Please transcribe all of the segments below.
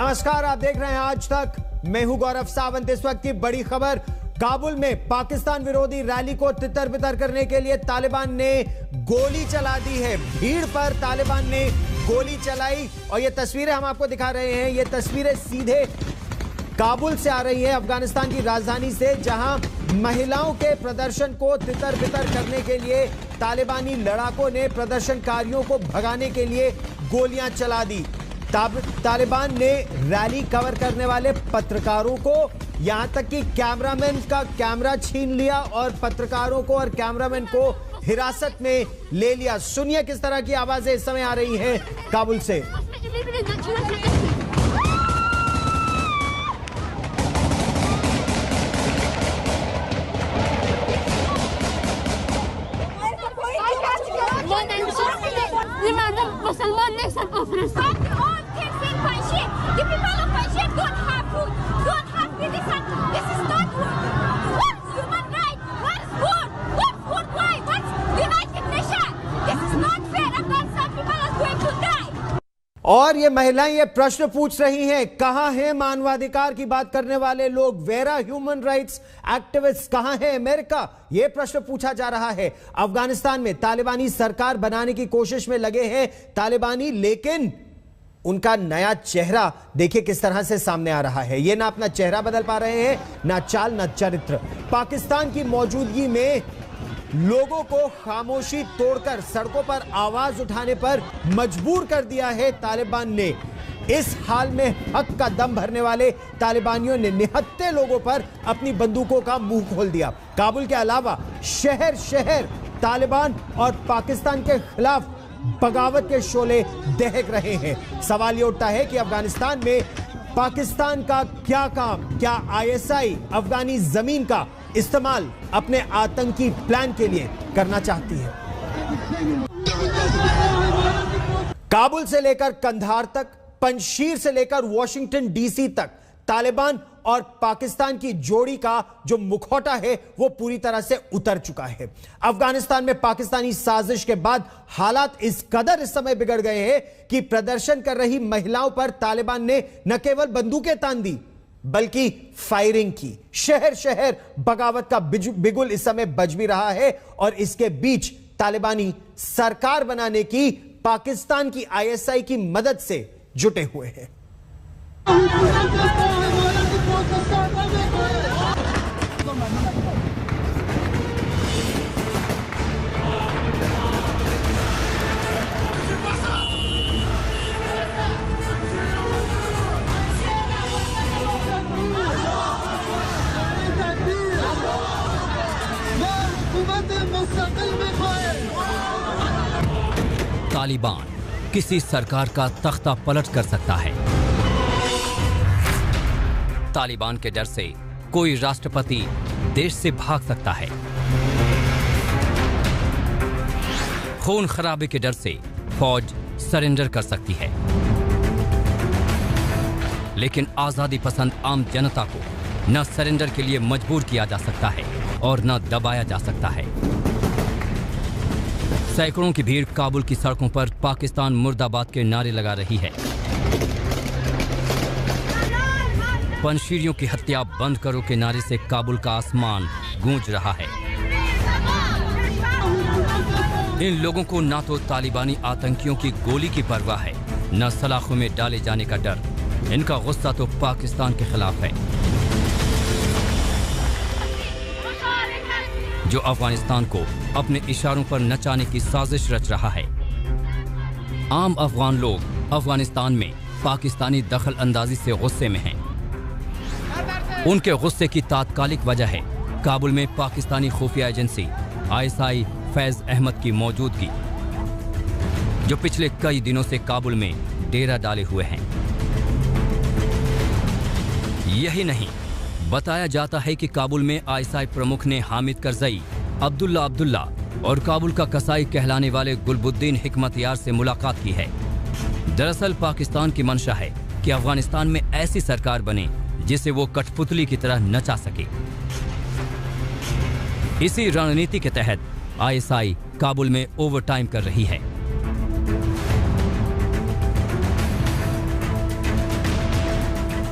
नमस्कार, आप देख रहे हैं आज तक। मैं हूं गौरव सावंत। इस वक्त की बड़ी खबर, काबुल में पाकिस्तान विरोधी रैली को तितर-बितर करने के लिए तालिबान ने गोली चला दी है। भीड़ पर तालिबान ने गोली चलाई और ये तस्वीरें हम आपको दिखा रहे हैं। ये तस्वीरें सीधे काबुल से आ रही है, अफगानिस्तान की राजधानी से, जहां महिलाओं के प्रदर्शन को तितर-बितर करने के लिए तालिबानी लड़ाकों ने प्रदर्शनकारियों को भगाने के लिए गोलियां चला दी। तालिबान ने रैली कवर करने वाले पत्रकारों को, यहां तक कि कैमरामैन का कैमरा छीन लिया और पत्रकारों को और कैमरामैन को हिरासत में ले लिया। सुनिए किस तरह की आवाजें इस समय आ रही हैं काबुल से। और ये महिलाएं ये प्रश्न पूछ रही हैं, कहां है मानवाधिकार की बात करने वाले लोग? वेरा ह्यूमन राइट्स एक्टिविस्ट कहां है? अमेरिका? ये प्रश्न पूछा जा रहा है। अफगानिस्तान में तालिबानी सरकार बनाने की कोशिश में लगे हैं तालिबानी, लेकिन उनका नया चेहरा देखिए किस तरह से सामने आ रहा है। ये ना अपना चेहरा बदल पा रहे हैं, ना चाल, ना चरित्र। पाकिस्तान की मौजूदगी में लोगों को खामोशी तोड़कर सड़कों पर आवाज उठाने पर मजबूर कर दिया है तालिबान ने। इस हाल में हक का दम भरने वाले तालिबानियों ने निहत्थे लोगों पर अपनी बंदूकों का मुंह खोल दिया। काबुल के अलावा शहर शहर तालिबान और पाकिस्तान के खिलाफ बगावत के शोले दहक रहे हैं। सवाल ये उठता है कि अफगानिस्तान में पाकिस्तान का क्या काम? क्या आईएसआई अफगानी जमीन का इस्तेमाल अपने आतंकी प्लान के लिए करना चाहती है? काबुल से लेकर कंधार तक, पंजशीर से लेकर वॉशिंगटन डीसी तक, तालिबान और पाकिस्तान की जोड़ी का जो मुखौटा है वो पूरी तरह से उतर चुका है। अफगानिस्तान में पाकिस्तानी साजिश के बाद हालात इस कदर इस समय बिगड़ गए हैं कि प्रदर्शन कर रही महिलाओं पर तालिबान ने न केवल बंदूकें तान दी बल्कि फायरिंग की। शहर शहर बगावत का बिगुल इस समय बज भी रहा है और इसके बीच तालिबानी सरकार बनाने की पाकिस्तान की आईएसआई की मदद से जुटे हुए हैं। तालिबान किसी सरकार का तख्ता पलट कर सकता है। तालिबान के डर से कोई राष्ट्रपति देश से भाग सकता है। खून खराबे के डर से फौज सरेंडर कर सकती है, लेकिन आजादी पसंद आम जनता को न सरेंडर के लिए मजबूर किया जा सकता है और न दबाया जा सकता है। सैकड़ों की भीड़ काबुल की सड़कों पर पाकिस्तान मुर्दाबाद के नारे लगा रही है। पंजशीरियों की हत्या बंद करो के नारे से काबुल का आसमान गूंज रहा है। इन लोगों को ना तो तालिबानी आतंकियों की गोली की परवाह है, न सलाखों में डाले जाने का डर। इनका गुस्सा तो पाकिस्तान के खिलाफ है, जो अफगानिस्तान को अपने इशारों पर नचाने की साजिश रच रहा है। आम अफगान लोग अफगानिस्तान में पाकिस्तानी दखल अंदाजी से गुस्से में हैं। उनके गुस्से की तात्कालिक वजह है काबुल में पाकिस्तानी खुफिया एजेंसी आईएसआई फैज अहमद की मौजूदगी, जो पिछले कई दिनों से काबुल में डेरा डाले हुए हैं। यही नहीं, बताया जाता है कि काबुल में आईएसआई प्रमुख ने हामिद करजई, अब्दुल्ला और काबुल का कसाई कहलाने वाले गुलबुद्दीन हिकमतयार से मुलाकात की है। दरअसल पाकिस्तान की मंशा है कि अफगानिस्तान में ऐसी सरकार बने जिसे वो कठपुतली की तरह नचा सके। इसी रणनीति के तहत आईएसआई काबुल में ओवरटाइम कर रही है।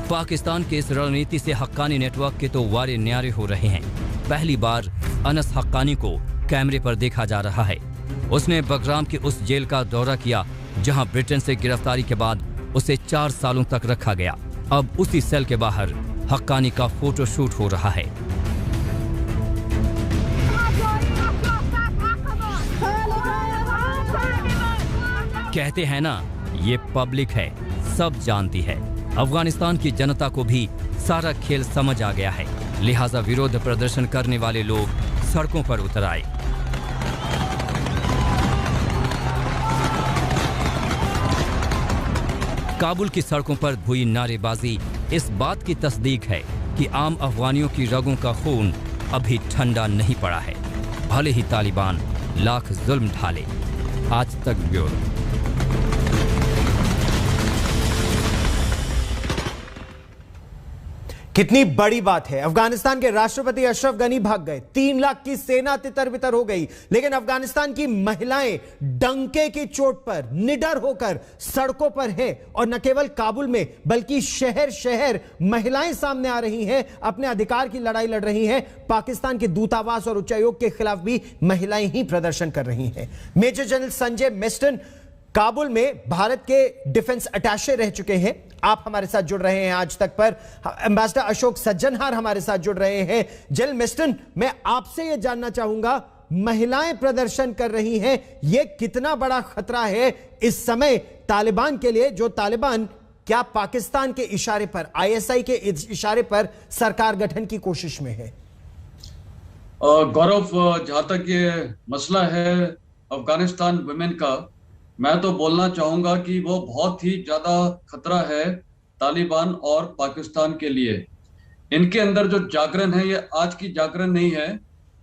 पाकिस्तान के इस रणनीति से हक्कानी नेटवर्क के तो वारे न्यारे हो रहे हैं। पहली बार अनस हक्कानी को कैमरे पर देखा जा रहा है। उसने बगराम की उस जेल का दौरा किया जहां ब्रिटेन से गिरफ्तारी के बाद उसे 4 सालों तक रखा गया। अब उसी सेल के बाहर हक्कानी का फोटोशूट हो रहा है। कहते हैं ना, ये पब्लिक है, सब जानती है। अफगानिस्तान की जनता को भी सारा खेल समझ आ गया है, लिहाजा विरोध प्रदर्शन करने वाले लोग सड़कों पर उतर आए। काबुल की सड़कों पर हुई नारेबाजी इस बात की तस्दीक है कि आम अफगानियों की रगों का खून अभी ठंडा नहीं पड़ा है, भले ही तालिबान लाख जुल्म ढाले। आज तक ब्यूरो। कितनी बड़ी बात है, अफगानिस्तान के राष्ट्रपति अशरफ गनी भाग गए, 3 लाख की सेना तितर-बितर हो गई, लेकिन अफगानिस्तान की महिलाएं डंके की चोट पर निडर होकर सड़कों पर हैं। और न केवल काबुल में बल्कि शहर शहर महिलाएं सामने आ रही हैं, अपने अधिकार की लड़ाई लड़ रही हैं। पाकिस्तान के दूतावास और उच्चायोग के खिलाफ भी महिलाएं ही प्रदर्शन कर रही हैं। मेजर जनरल संजय मेस्टन काबुल में भारत के डिफेंस अटैचे रह चुके हैं, आप हमारे साथ जुड़ रहे हैं आज तक पर। एम्बेसडर अशोक सज्जनहार हमारे साथ जुड़ रहे हैं। जनरल मेस्टन, मैं आपसे यह जानना चाहूंगा, महिलाएं प्रदर्शन कर रही हैं, यह कितना बड़ा खतरा है इस समय तालिबान के लिए, जो तालिबान क्या पाकिस्तान के इशारे पर, आईएसआई के इशारे पर सरकार गठन की कोशिश में है? गौरव, जहां तक ये मसला है अफगानिस्तान वुमेन का, मैं तो बोलना चाहूंगा कि वो बहुत ही ज्यादा खतरा है तालिबान और पाकिस्तान के लिए। इनके अंदर जो जागरण है ये आज की जागरण नहीं है,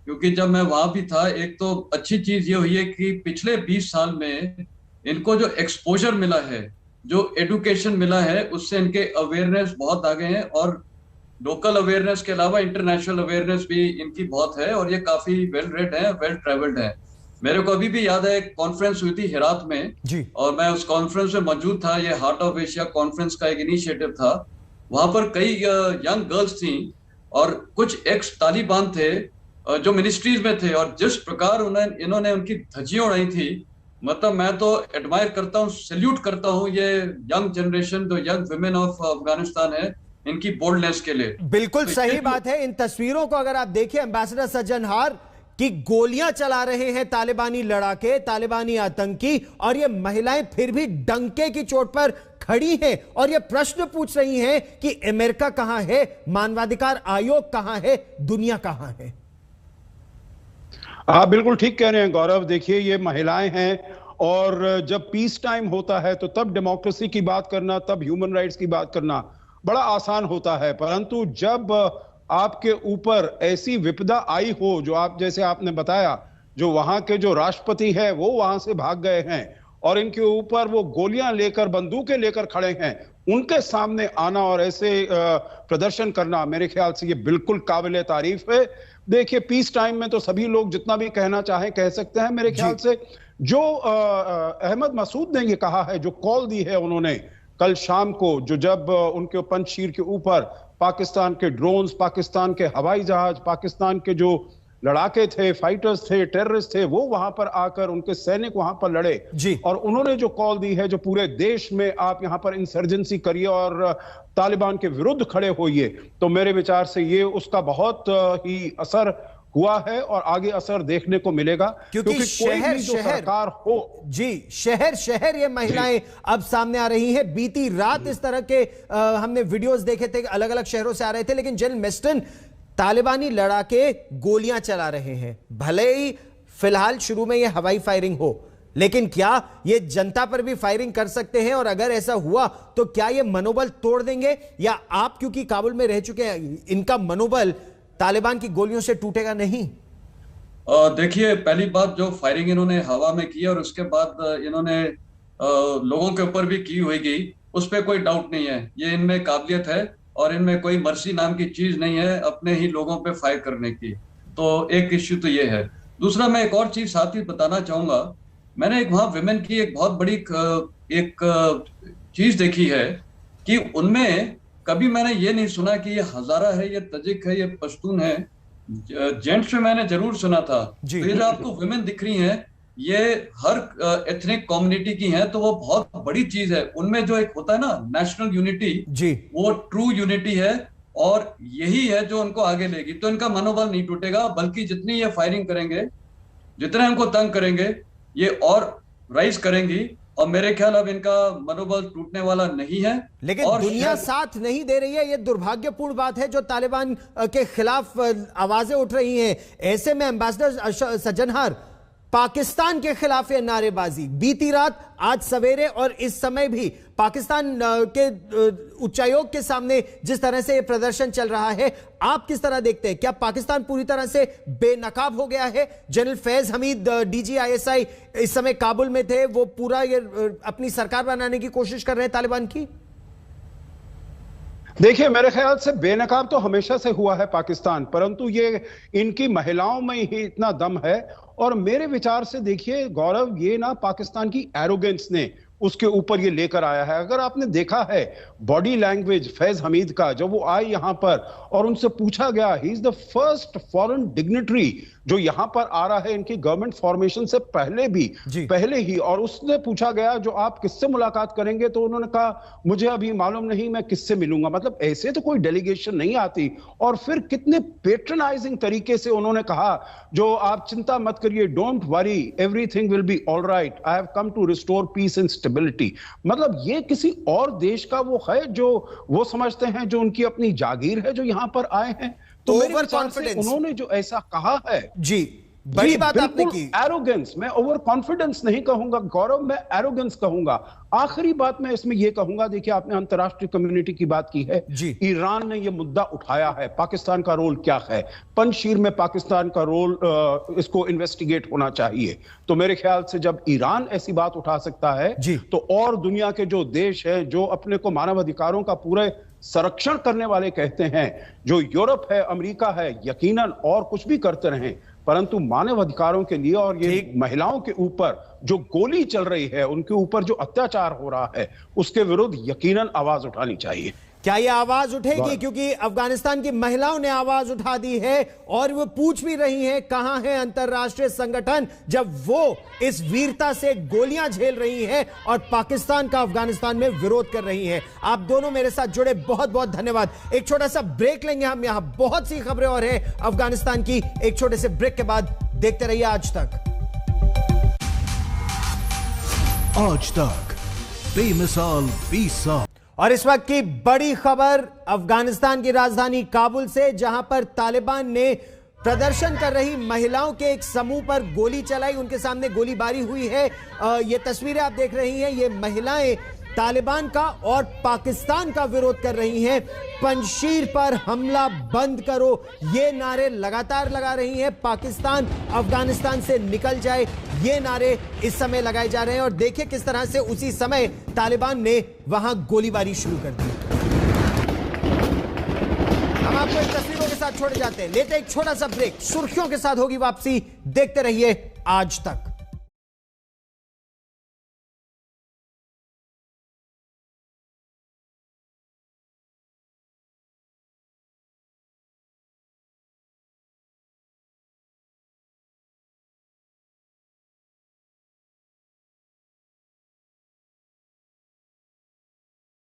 क्योंकि जब मैं वहां भी था, एक तो अच्छी चीज ये हुई है कि पिछले 20 साल में इनको जो एक्सपोजर मिला है, जो एडुकेशन मिला है, उससे इनके अवेयरनेस बहुत आ गए हैं। और लोकल अवेयरनेस के अलावा इंटरनेशनल अवेयरनेस भी इनकी बहुत है और ये काफी वेल रेड है, वेल ट्रेवल्ड है। मेरे को अभी भी याद है, एक कॉन्फ्रेंस हुई थी हेरात में जी, और मैं उस कॉन्फ्रेंस में मौजूद था। ये हार्ट ऑफ एशिया कॉन्फ्रेंस का एक इनिशिएटिव था। वहां पर कई यंग गर्ल्स थी और कुछ एक्स तालिबान थे जो मिनिस्ट्रीज में थे, और जिस प्रकार इन्होंने उनकी धज्जियां उड़ाई थी, मतलब मैं तो एडमायर करता हूँ, सैल्यूट करता हूँ ये यंग जनरेशन, जो यंग वुमेन ऑफ अफगानिस्तान है, इनकी बोल्डनेस के लिए। बिल्कुल सही बात है। इन तस्वीरों को अगर आप देखिए, एम्बेसडर सज्जनहार, कि गोलियां चला रहे हैं तालिबानी लड़ाके, तालिबानी आतंकी, और ये महिलाएं फिर भी डंके की चोट पर खड़ी हैं और ये प्रश्न पूछ रही हैं कि अमेरिका कहां है, मानवाधिकार आयोग कहां है, दुनिया कहां है। आप बिल्कुल ठीक कह रहे हैं गौरव। देखिए, ये महिलाएं हैं और जब पीस टाइम होता है तो तब डेमोक्रेसी की बात करना, तब ह्यूमन राइट्स की बात करना बड़ा आसान होता है, परंतु जब आपके ऊपर ऐसी विपदा आई हो, जो आप जैसे आपने बताया, जो वहां के जो राष्ट्रपति है वो वहां से भाग गए हैं और इनके ऊपर वो गोलियां लेकर, बंदूकें लेकर खड़े हैं, उनके सामने आना और ऐसे प्रदर्शन करना, मेरे ख्याल से ये बिल्कुल काबिल तारीफ है। देखिए, पीस टाइम में तो सभी लोग जितना भी कहना चाहें कह सकते हैं। मेरे ख्याल से जो अहमद मसूद ने ये कहा है, जो कॉल दी है उन्होंने कल शाम को, जो जब उनके पंजशीर के ऊपर पाकिस्तान के ड्रोन्स, पाकिस्तान के हवाई जहाज, पाकिस्तान के जो लड़ाके थे, फाइटर्स थे, टेररिस्ट थे, वो वहां पर आकर, उनके सैनिक वहां पर लड़े जी, और उन्होंने जो कॉल दी है, जो पूरे देश में आप यहां पर इंसर्जेंसी करिए और तालिबान के विरुद्ध खड़े होइए, तो मेरे विचार से ये उसका बहुत ही असर हुआ है और आगे असर देखने को मिलेगा, क्योंकि शहर सरकार हो जी, शहर शहर ये महिलाएं अब सामने आ रही हैं। बीती रात इस तरह के हमने वीडियोस देखे थे, अलग अलग शहरों से आ रहे थे, लेकिन जनरल मेस्टन, तालिबानी लड़ाके गोलियां चला रहे हैं, भले ही फिलहाल शुरू में ये हवाई फायरिंग हो, लेकिन क्या ये जनता पर भी फायरिंग कर सकते हैं? और अगर ऐसा हुआ तो क्या ये मनोबल तोड़ देंगे, या आप क्योंकि काबुल में रह चुके हैं, इनका मनोबल तालिबान की गोलियों से टूटेगा नहीं? देखिए, पहली बात, जो फायरिंग इन्होंने हवा में की और उसके बाद इन्होंने लोगों के ऊपर भी की होगी, उस पर कोई डाउट नहीं है। ये इनमें काबिलियत है और इनमें कोई मर्सी नाम की चीज नहीं है अपने ही लोगों पे फायर करने की। तो एक इश्यू तो ये है। दूसरा, मैं एक और चीज साथ ही बताना चाहूंगा। मैंने एक वहां विमेन की एक बहुत बड़ी एक चीज देखी है कि उनमें कभी मैंने ये नहीं सुना कि ये हजारा है, ये तजिक है, ये पश्तून है। जेंट्स में मैंने जरूर सुना था। तो ये जो आपको वुमेन दिख रही हैं, ये हर एथनिक कम्युनिटी की हैं, तो वो बहुत बड़ी चीज है। उनमें जो एक होता है ना नेशनल यूनिटी, वो ट्रू यूनिटी है, और यही है जो उनको आगे लेगी। तो इनका मनोबल नहीं टूटेगा, बल्कि जितनी ये फायरिंग करेंगे, जितने इनको तंग करेंगे, ये और राइज करेंगी। और मेरे ख्याल अब इनका मनोबल टूटने वाला नहीं है। लेकिन दुनिया साथ नहीं दे रही है, यह दुर्भाग्यपूर्ण बात है जो तालिबान के खिलाफ आवाजें उठ रही हैं। ऐसे में एम्बेसडर सज्जनहार, पाकिस्तान के खिलाफ ये नारेबाजी बीती रात, आज सवेरे और इस समय भी पाकिस्तान के उच्चायोग के सामने जिस तरह से ये प्रदर्शन चल रहा है, आप किस तरह देखते हैं? क्या पाकिस्तान पूरी तरह से बेनकाब हो गया है? जनरल फैज हमीद DGISI इस समय काबुल में थे, वो पूरा ये अपनी सरकार बनाने की कोशिश कर रहे हैं तालिबान की। देखिए, मेरे ख्याल से बेनकाब तो हमेशा से हुआ है पाकिस्तान, परंतु ये इनकी महिलाओं में ही इतना दम है। और मेरे विचार से देखिए गौरव, ये ना पाकिस्तान की एरोगेंस ने उसके ऊपर ये लेकर आया है। अगर आपने देखा है बॉडी लैंग्वेज फैज हमीद का, जब वो आए यहां पर और उनसे पूछा गया, he is the first foreign dignitary जो यहां पर आ रहा है इनकी गवर्नमेंट फॉर्मेशन से पहले ही, और उसने पूछा गया जो आप किससे मुलाकात करेंगे, तो उन्होंने कहा मुझे अभी मालूम नहीं, मैं किससे मिलूंगा। मतलब ऐसे तो कोई डेलीगेशन नहीं आती। और फिर कितने पेट्रनाइजिंग तरीके से उन्होंने कहा, जो आप चिंता मत करिए, don't worry, everything will be all right, I have come to restore peace and stability. मतलब ये किसी और देश का वो है जो वो समझते हैं जो उनकी अपनी जागीर है, जो यहां पर आए हैं। तो ओवर कॉन्फिडेंस, उन्होंने जो ऐसा कहा है, जी बड़ी बात आपने की। एरोगेंस, मैं ओवर कॉन्फिडेंस नहीं कहूंगा गौरव, मैं एरोगेंस कहूंगा। आखिरी बात मैं इसमें यह कहूंगा, देखिए आपने अंतर्राष्ट्रीय कम्युनिटी की बात की है, ईरान ने यह मुद्दा उठाया है, पाकिस्तान का रोल क्या है, पंजशीर में पाकिस्तान का रोल, इसको इन्वेस्टिगेट होना चाहिए। तो मेरे ख्याल से जब ईरान ऐसी बात उठा सकता है, तो और दुनिया के जो देश हैं जो अपने को मानव अधिकारों का पूरे संरक्षण करने वाले कहते हैं, जो यूरोप है, अमेरिका है, यकीनन और कुछ भी करते रहें, परंतु मानव अधिकारों के लिए और ये महिलाओं के ऊपर जो गोली चल रही है, उनके ऊपर जो अत्याचार हो रहा है, उसके विरुद्ध यकीनन आवाज उठानी चाहिए। क्या ये आवाज उठेगी? क्योंकि अफगानिस्तान की महिलाओं ने आवाज उठा दी है और वो पूछ भी रही हैं, कहां है अंतरराष्ट्रीय संगठन जब वो इस वीरता से गोलियां झेल रही हैं और पाकिस्तान का अफगानिस्तान में विरोध कर रही हैं। आप दोनों मेरे साथ जुड़े, बहुत बहुत धन्यवाद। एक छोटा सा ब्रेक लेंगे हम, यहां बहुत सी खबरें और है अफगानिस्तान की। एक छोटे से ब्रेक के बाद देखते रहिए आज तक। आज तक बेमिसाल 20 साल। और इस वक्त की बड़ी खबर अफगानिस्तान की राजधानी काबुल से, जहां पर तालिबान ने प्रदर्शन कर रही महिलाओं के एक समूह पर गोली चलाई, उनके सामने गोलीबारी हुई है। ये तस्वीरें आप देख रही हैं, ये महिलाएं तालिबान का और पाकिस्तान का विरोध कर रही हैं। पंजशीर पर हमला बंद करो, ये नारे लगातार लगा रही हैं। पाकिस्तान अफगानिस्तान से निकल जाए, ये नारे इस समय लगाए जा रहे हैं। और देखिए किस तरह से उसी समय तालिबान ने वहां गोलीबारी शुरू कर दी। हम आपको इन तस्वीरों के साथ छोड़े जाते हैं, लेते एक छोटा सा ब्रेक, सुर्खियों के साथ होगी वापसी। देखते रहिए आज तक।